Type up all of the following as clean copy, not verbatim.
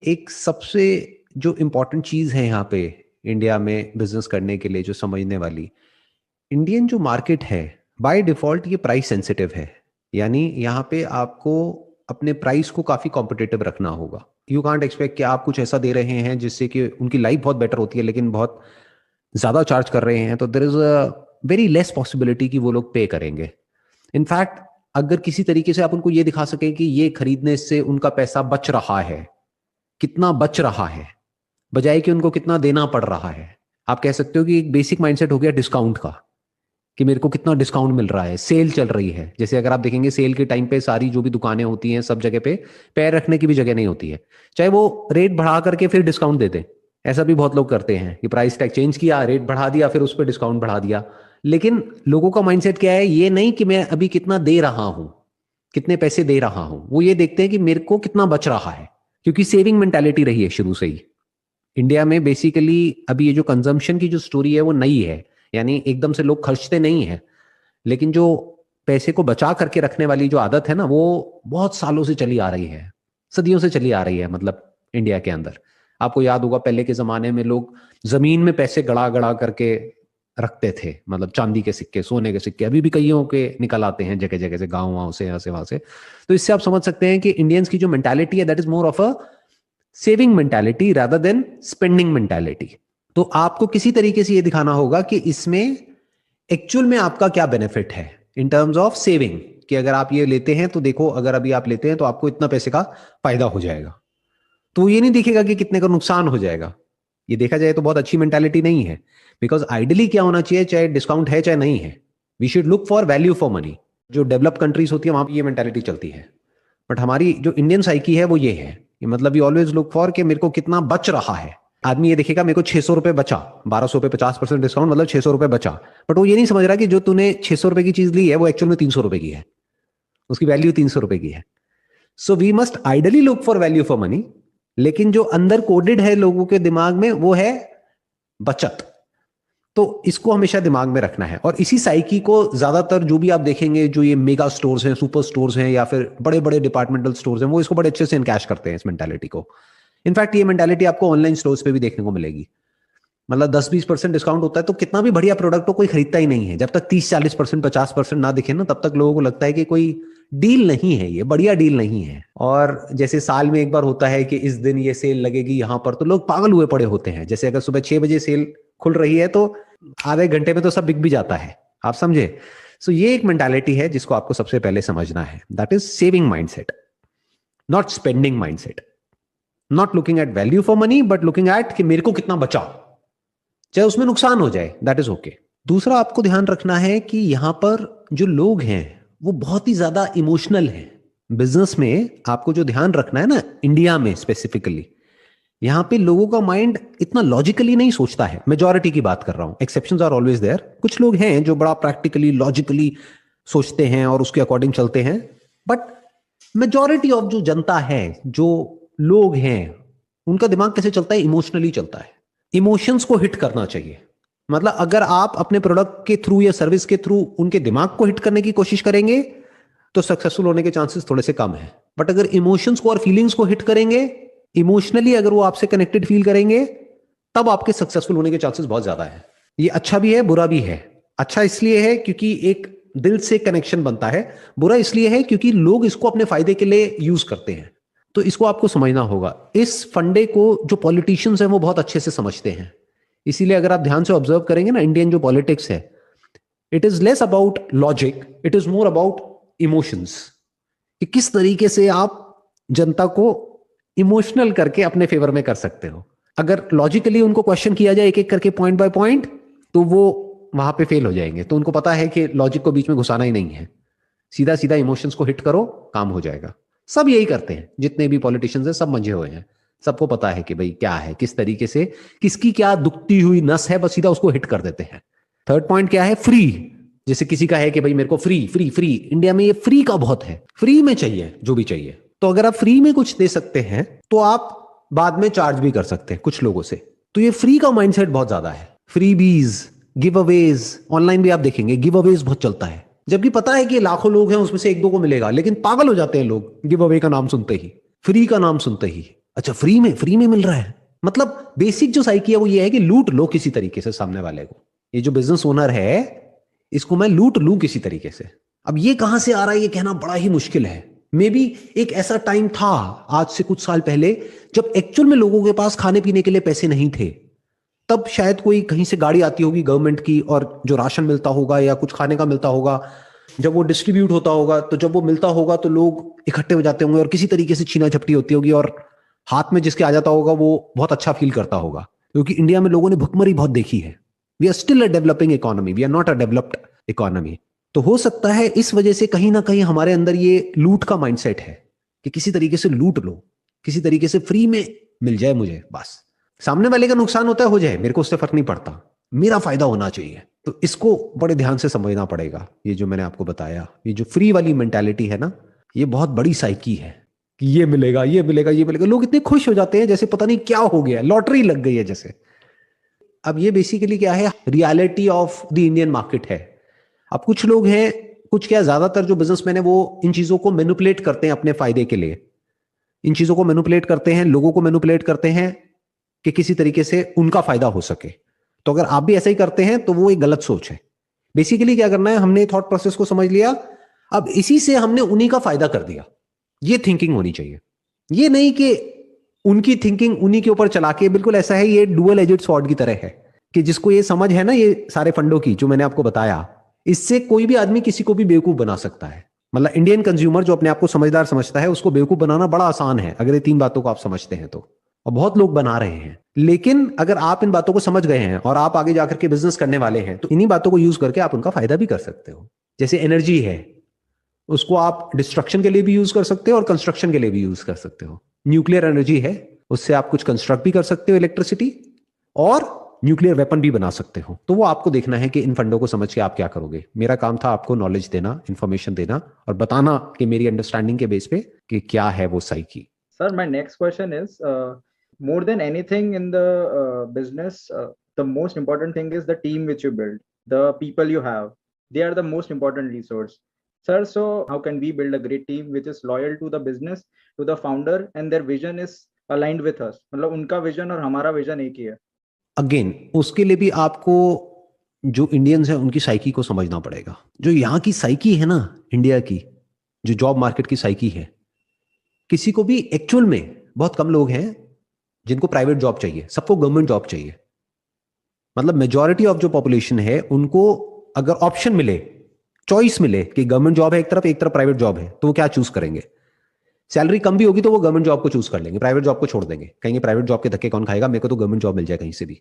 एक सबसे जो इम्पोर्टेंट चीज़ है यहाँ पे इंडिया में बिजनेस करने के लिए जो समझने वाली, इंडियन जो मार्केट है बाय डिफॉल्ट ये प्राइस सेंसिटिव है। यानी यहाँ पे आपको अपने प्राइस को काफ़ी कॉम्पिटिटिव रखना होगा। यू कांट एक्सपेक्ट कि आप कुछ ऐसा दे रहे हैं जिससे कि उनकी लाइफ बहुत बेटर होती है लेकिन बहुत ज़्यादा चार्ज कर रहे हैं, तो there is a very less possibility कि वो लोग पे करेंगे। इनफैक्ट अगर किसी तरीके से आप उनको ये दिखा सकें कि ये खरीदने से उनका पैसा बच रहा है, कितना बच रहा है, बजाय कि उनको कितना देना पड़ रहा है। आप कह सकते हो कि एक बेसिक माइंडसेट हो गया डिस्काउंट का, कि मेरे को कितना डिस्काउंट मिल रहा है, सेल चल रही है। जैसे अगर आप देखेंगे सेल के टाइम पे सारी जो भी दुकानें होती हैं सब जगह पे पैर रखने की भी जगह नहीं होती है, चाहे वो रेट बढ़ा करके फिर डिस्काउंट दे दें। ऐसा भी बहुत लोग करते हैं कि प्राइस टैग चेंज किया, रेट बढ़ा दिया, फिर उस पर डिस्काउंट बढ़ा दिया। लेकिन लोगों का माइंडसेट क्या है, ये नहीं कि मैं अभी कितना दे रहा हूं, कितने पैसे दे रहा हूं, वो ये देखते हैं कि मेरे को कितना बच रहा है, क्योंकि सेविंग मेंटालिटी रही है शुरू से ही इंडिया में। बेसिकली अभी ये जो कंजम्पशन की जो स्टोरी है वो नई है, यानी एकदम से लोग खर्चते नहीं है, लेकिन जो पैसे को बचा करके रखने वाली जो आदत है ना, वो बहुत सालों से चली आ रही है, सदियों से चली आ रही है। मतलब इंडिया के अंदर आपको याद होगा पहले के जमाने में लोग जमीन में पैसे गड़ा गड़ा करके रखते थे, मतलब चांदी के सिक्के, सोने के सिक्के अभी भी कईयों के निकल आते हैं जगह जगह से, गाँव वाँव से, यहाँ से वहां से। तो इससे आप समझ सकते हैं कि इंडियंस की जो मेंटालिटी है that is more of a saving mentality rather than spending mentality. तो आपको किसी तरीके से ये दिखाना होगा कि इसमें एक्चुअल में आपका क्या बेनिफिट है इन टर्म्स ऑफ सेविंग, कि अगर आप ये लेते हैं तो देखो, अगर अभी आप लेते हैं तो आपको इतना पैसे का फायदा हो जाएगा। तो ये नहीं दिखेगा कि कितने का नुकसान हो जाएगा। ये देखा जाए तो बहुत अच्छी मेंटालिटी नहीं है, बिकॉज आइडियली क्या होना चाहिए, चाहे डिस्काउंट है चाहे नहीं है, we should look for value for money. जो डेवलप कंट्रीज होती है वहां पर ये मेंटालिटी चलती है, बट हमारी जो इंडियन साइकी है वो ये है कि मतलब वी ऑलवेज लुक फॉर कि मेरे को कितना बच रहा है। आदमी ये देखेगा मेरे को 600 रुपए बचा, 1200 पे 50% डिस्काउंट, मतलब 600 रुपए बचा, बट वो ये नहीं समझ रहा कि जो तूने 600 रुपए की चीज ली है वो एक्चुअल में 300 रुपए की है, उसकी वैल्यू 300 रुपए की है। So we must ideally look for value for money, लेकिन जो अंदर कोडेड है लोगों के दिमाग में वो है बचत। तो इसको हमेशा दिमाग में रखना है, और इसी साइकी को ज्यादातर जो भी आप देखेंगे, जो ये मेगा स्टोर्स हैं, सुपर स्टोर्स हैं, या फिर बड़े बड़े डिपार्टमेंटल स्टोर्स हैं, वो इसको बड़े अच्छे से इनकैश करते हैं इस मेंटालिटी को। इनफैक्ट ये मेंटालिटी आपको ऑनलाइन स्टोर्स पे भी देखने को मिलेगी। मतलब 10-20% डिस्काउंट होता है तो कितना भी बढ़िया प्रोडक्ट हो कोई खरीदता ही नहीं है, जब तक 30-40% 50% ना दिखे ना, तब तक लोगों को लगता है कि कोई डील नहीं है, ये बढ़िया डील नहीं है। और जैसे साल में एक बार होता है कि इस दिन ये सेल लगेगी यहाँ पर, तो लोग पागल हुए पड़े होते हैं। जैसे अगर सुबह 6 बजे सेल खुल रही है तो आधे घंटे में तो सब बिक भी जाता है, आप समझे। सो ये एक मेंटालिटी है जिसको आपको सबसे पहले समझना है, that is saving mindset, not spending mindset. Not looking at value for money but looking at कि मेरे को कितना बचा, चाहे उसमें नुकसान हो जाए, दैट इज ओके। दूसरा आपको ध्यान रखना है कि यहां पर जो लोग हैं वो बहुत ही ज्यादा इमोशनल हैं। बिजनेस में आपको जो ध्यान रखना है ना, इंडिया में स्पेसिफिकली, यहां पे लोगों का माइंड इतना लॉजिकली नहीं सोचता है। मेजॉरिटी की बात कर रहा हूं, एक्सेप्शंस आर ऑलवेज देयर। कुछ लोग हैं जो बड़ा प्रैक्टिकली लॉजिकली सोचते हैं और उसके अकॉर्डिंग चलते हैं, बट मेजॉरिटी ऑफ जो जनता है, जो लोग हैं, उनका दिमाग कैसे चलता है, इमोशनली चलता है। इमोशंस को हिट करना चाहिए। मतलब अगर आप अपने प्रोडक्ट के थ्रू या सर्विस के थ्रू उनके दिमाग को हिट करने की कोशिश करेंगे तो सक्सेसफुल होने के चांसेस थोड़े से कम है। बट अगर इमोशंस को और फीलिंग्स को हिट करेंगे, इमोशनली अगर वो आपसे कनेक्टेड फील करेंगे, तब आपके सक्सेसफुल होने के चांसेस बहुत ज्यादा है। ये अच्छा भी है बुरा भी है। अच्छा इसलिए है क्योंकि एक दिल से कनेक्शन बनता है, बुरा इसलिए है क्योंकि लोग इसको अपने फायदे के लिए यूज करते हैं। तो इसको आपको समझना होगा। इस फंडे को जो पॉलिटिशियंस हैं वो बहुत अच्छे से समझते हैं। इसीलिए अगर आप ध्यान से ऑब्जर्व करेंगे ना, इंडियन जो पॉलिटिक्स है, it is less about logic, it is more about emotions, कि किस तरीके से आप जनता को इमोशनल करके अपने फेवर में कर सकते हो। अगर लॉजिकली उनको क्वेश्चन किया जाए एक एक करके पॉइंट बाय पॉइंट, तो वो वहां पे फेल हो जाएंगे। तो उनको पता है कि लॉजिक को बीच में घुसाना ही नहीं है, सीधा सीधा इमोशंस को हिट करो, काम हो जाएगा। सब यही करते हैं, जितने भी पॉलिटिशियंस हैं सब मंझे हुए हैं। सबको पता है कि भाई क्या है, किस तरीके से, किसकी क्या दुखती हुई नस है, बस सीधा उसको हिट कर देते हैं। थर्ड पॉइंट क्या है, फ्री। जैसे किसी का है कि भाई मेरे को फ्री फ्री फ्री, इंडिया में ये फ्री का बहुत है, फ्री में चाहिए जो भी चाहिए। तो अगर आप फ्री में कुछ दे सकते हैं तो आप बाद में चार्ज भी कर सकते हैं कुछ लोगों से। तो ये फ्री का माइंडसेट बहुत ज्यादा है। फ्रीबीज, गिव अवेज, ऑनलाइन भी आप देखेंगे गिव अवेज बहुत चलता है, जबकि पता है कि लाखों लोग हैं उसमें से एक दो को मिलेगा, लेकिन पागल हो जाते हैं लोग गिव अवे का नाम सुनते ही, फ्री का नाम सुनते ही। अच्छा फ्री में मिल रहा है, मतलब बेसिक जो साइकी है वो ये है कि लूट लो किसी तरीके से सामने वाले को। ये जो बिजनेस ओनर है इसको मैं लूट लूं किसी तरीके से। अब ये कहां से आ रहा है ये कहना बड़ा ही मुश्किल है। मे बी एक ऐसा टाइम था आज से कुछ साल पहले जब एक्चुअल में लोगों के पास खाने पीने के लिए पैसे नहीं थे, तब शायद कोई कहीं से गाड़ी आती होगी गवर्नमेंट की और जो राशन मिलता होगा या कुछ खाने का मिलता होगा, जब वो डिस्ट्रीब्यूट होता होगा तो जब वो मिलता होगा तो लोग इकट्ठे हो जाते होंगे और किसी तरीके से छीना झपटी होती होगी और हाथ में जिसके आ जाता होगा वो बहुत अच्छा फील करता होगा। क्योंकि इंडिया में लोगों ने भुखमरी बहुत देखी है। We are still a developing economy, we are not a developed economy. तो हो सकता है इस वजह से कहीं ना कहीं हमारे अंदर ये लूट का माइंडसेट है कि किसी तरीके से लूट लो, किसी तरीके से फ्री में मिल जाए मुझे, बस सामने वाले का नुकसान होता है हो जाए, मेरे को उससे फर्क नहीं पड़ता, मेरा फायदा होना चाहिए। तो इसको बड़े ध्यान से समझना पड़ेगा। ये जो मैंने आपको बताया, ये जो फ्री वाली मेंटालिटी है ना, ये बहुत बड़ी साइकी है कि ये मिलेगा ये मिलेगा ये मिलेगा, लोग इतने खुश हो जाते हैं जैसे पता नहीं क्या हो गया, लॉटरी लग गई है जैसे। अब ये बेसिकली क्या है, reality of the Indian market है। अब कुछ लोग हैं, कुछ क्या ज्यादातर जो बिजनेसमैन है वो इन चीजों को मैनिपुलेट करते हैं अपने फायदे के लिए, इन चीजों को मैनिपुलेट करते हैं, लोगों को मैनिपुलेट करते हैं कि किसी तरीके से उनका फायदा हो सके। तो अगर आप भी ऐसा ही करते हैं तो वो एक गलत सोच है। बेसिकली क्या करना है, हमने थॉट प्रोसेस को समझ लिया, अब इसी से हमने उन्हीं का फायदा कर दिया, ये थिंकिंग होनी चाहिए। ये नहीं कि उनकी थिंकिंग उन्हीं के ऊपर चला के, बिल्कुल ऐसा है, ये डुअल एजेड स्वॉर्ड की तरह है कि जिसको ये समझ है ना ये सारे फंडों की जो मैंने आपको बताया, इससे कोई भी आदमी किसी को भी बेवकूफ बना सकता है। मतलब इंडियन कंज्यूमर जो अपने आप को समझदार समझता है उसको बेवकूफ बनाना बड़ा आसान है अगर ये तीन बातों को आप समझते हैं तो, और बहुत लोग बना रहे हैं। लेकिन अगर आप इन बातों को समझ गए हैं और आप आगे जाकर के बिजनेस करने वाले हैं तो इन्हीं बातों को यूज करके आप उनका फायदा भी कर सकते हो। जैसे एनर्जी है, उसको आप डिस्ट्रक्शन के लिए भी यूज कर सकते हो और कंस्ट्रक्शन के लिए भी यूज कर सकते हो। न्यूक्लियर एनर्जी है, उससे आप कुछ कंस्ट्रक्ट भी कर सकते हो इलेक्ट्रिसिटी, और न्यूक्लियर वेपन भी बना सकते हो। तो वो आपको देखना है कि इन फंडों को समझ के आप क्या करोगे। मेरा काम था आपको नॉलेज देना, इंफॉर्मेशन देना और बताना कि मेरी अंडरस्टैंडिंग के बेस पे कि क्या है वो psyche. Sir, my next question is, more than anything in the business, the most important thing is the team which you build, the people you have. They are the most important resource. Sir, so how can we build a great team which is loyal to the business, to the founder, and their vision is aligned with us? मतलब उनका vision और हमारा vision एक ही है। Again उसके लिए भी आपको जो इंडियंस हैं उनकी साइकी को समझना पड़ेगा। जो यहाँ की साइकी है ना, इंडिया की जो जॉब मार्केट की साइकी है, किसी को भी एक्चुअल में बहुत कम लोग हैं जिनको प्राइवेट जॉब चाहिए, सबको गवर्नमेंट जॉब चाहिए। मतलब मेजॉरिटी ऑफ जो पॉपुलेशन है उनको अगर ऑप्शन मिले, चॉइस मिले कि गवर्नमेंट जॉब है एक तरफ प्राइवेट जॉब है, तो वो क्या चूज करेंगे? सैलरी कम भी होगी तो वो गवर्नमेंट जॉब को चूज कर लेंगे, प्राइवेट जॉब को छोड़ देंगे, कहेंगे प्राइवेट जॉब के धक्के कौन खाएगा, मेरे को तो गवर्नमेंट जॉब मिल जाए कहीं से भी।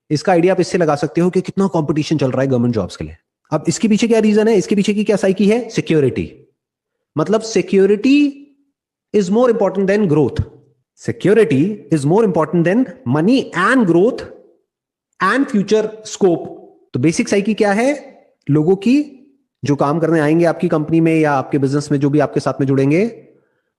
इसका आइडिया आप इससे लगा सकते हो कि कितना कंपटीशन चल रहा है गवर्नमेंट जॉब्स के लिए। अब इसके पीछे क्या रीजन है, इसके पीछे की क्या साइकी है? सिक्योरिटी। मतलब security is more important than growth. Security is more important than money and growth and future scope. तो बेसिक साइकी क्या है लोगों की, जो काम करने आएंगे आपकी कंपनी में या आपके बिजनेस में, जो भी आपके साथ में जुड़ेंगे,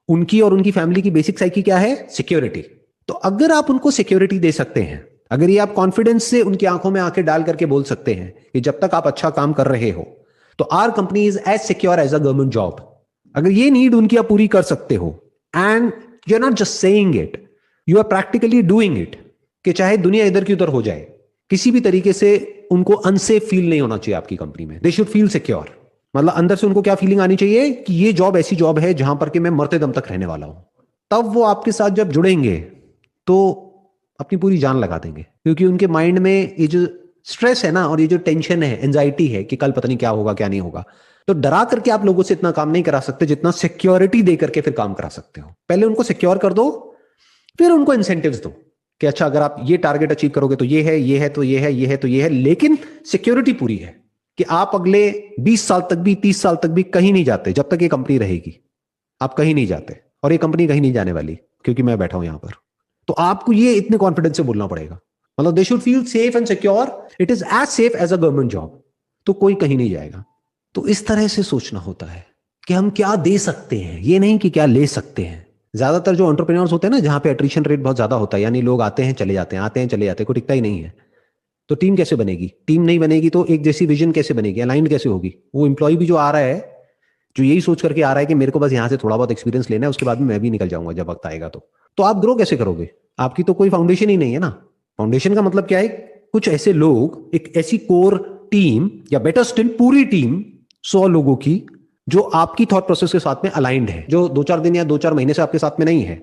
उनकी और उनकी फैमिली की बेसिक साइकी क्या है? सिक्योरिटी। तो अगर आप उनको सिक्योरिटी दे सकते हैं, अगर ये आप कॉन्फिडेंस से उनकी आंखों में आंखें डाल करके बोल सकते हैं कि जब तक आप अच्छा काम कर रहे हो तो our company is as secure as a government job, अगर ये नीड उनकी आप पूरी कर सकते हो, and you are not just saying it, you are practically doing it, कि चाहे दुनिया इधर की उधर हो जाए, किसी भी तरीके से उनको अनसेफ फील नहीं होना चाहिए आपकी कंपनी में। दे शुड फील सिक्योर। मतलब अंदर से उनको क्या फीलिंग आनी चाहिए कि ये जॉब ऐसी जॉब है जहां पर कि मैं मरते दम तक रहने वाला हूं। तब वो आपके साथ जब जुड़ेंगे तो अपनी पूरी जान लगा देंगे, क्योंकि उनके माइंड में ये जो स्ट्रेस है ना और ये जो टेंशन है, एंजाइटी है कि कल पता नहीं क्या होगा क्या नहीं होगा, तो डरा करके आप लोगों से इतना काम नहीं करा सकते जितना सिक्योरिटी दे करके फिर काम करा सकते हो। पहले उनको सिक्योर कर दो, फिर उनको इंसेंटिव्स दो कि अच्छा अगर आप ये टारगेट अचीव करोगे तो ये है, ये है तो ये है, ये है तो ये है, लेकिन सिक्योरिटी पूरी है कि आप अगले 20 साल तक भी, 30 साल तक भी कहीं नहीं जाते। जब तक ये कंपनी रहेगी आप कहीं नहीं जाते, और ये कंपनी कहीं नहीं जाने वाली क्योंकि मैं बैठा हूं यहां पर। तो आपको ये इतने कॉन्फिडेंस से बोलना पड़ेगा। मतलब they should feel safe and secure, it is as safe as a government job, तो कोई कहीं नहीं जाएगा। तो इस तरह से सोचना होता है कि हम क्या दे सकते हैं, ये नहीं कि क्या ले सकते हैं। ज्यादातर जो एंटरप्रेन्योर्स होते हैं ना, जहां पे एट्रिशन रेट बहुत ज्यादा होता है, यानी लोग आते हैं चले जाते हैं, आते हैं चले जाते हैं, कोई टिकता ही नहीं है, तो टीम कैसे बनेगी? टीम नहीं बनेगी तो एक जैसी विजन कैसे बनेगी, अलाइंड कैसे होगी? वो एम्प्लॉय भी जो आ रहा है जो यही सोच करके आ रहा है कि मेरे को बस यहाँ से थोड़ा बहुत एक्सपीरियंस लेना है, उसके बाद में मैं भी निकल जाऊंगा जब वक्त आएगा। तो आप ग्रो कैसे करोगे? आपकी तो कोई फाउंडेशन ही नहीं है ना। फाउंडेशन का मतलब क्या है? कुछ ऐसे लोग, एक ऐसी कोर टीम, या बेटर स्टिल पूरी टीम 100 लोगों की, जो आपकी थॉट प्रोसेस के साथ में अलाइंड है, जो 2-4 दिन या 2-4 महीने से आपके साथ में नहीं है,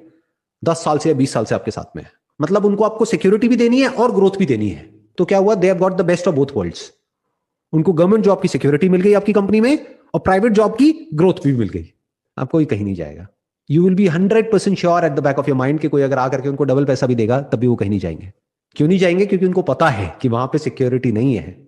10 साल से या 20 साल से आपके साथ में है। मतलब उनको आपको सिक्योरिटी भी देनी है और ग्रोथ भी देनी है। तो क्या हुआ? They have got the best of both worlds. उनको गवर्नमेंट जॉब की सिक्योरिटी मिल गई आपकी कंपनी में, और प्राइवेट जॉब की ग्रोथ भी मिल गई। आप कोई कहीं नहीं जाएगा। You will be 100% sure at the back of your mind कि कोई अगर आकर के उनको डबल पैसा भी देगा तब भी वो कहीं नहीं जाएंगे। क्यों नहीं जाएंगे? क्योंकि उनको पता है कि वहां पे सिक्योरिटी नहीं है।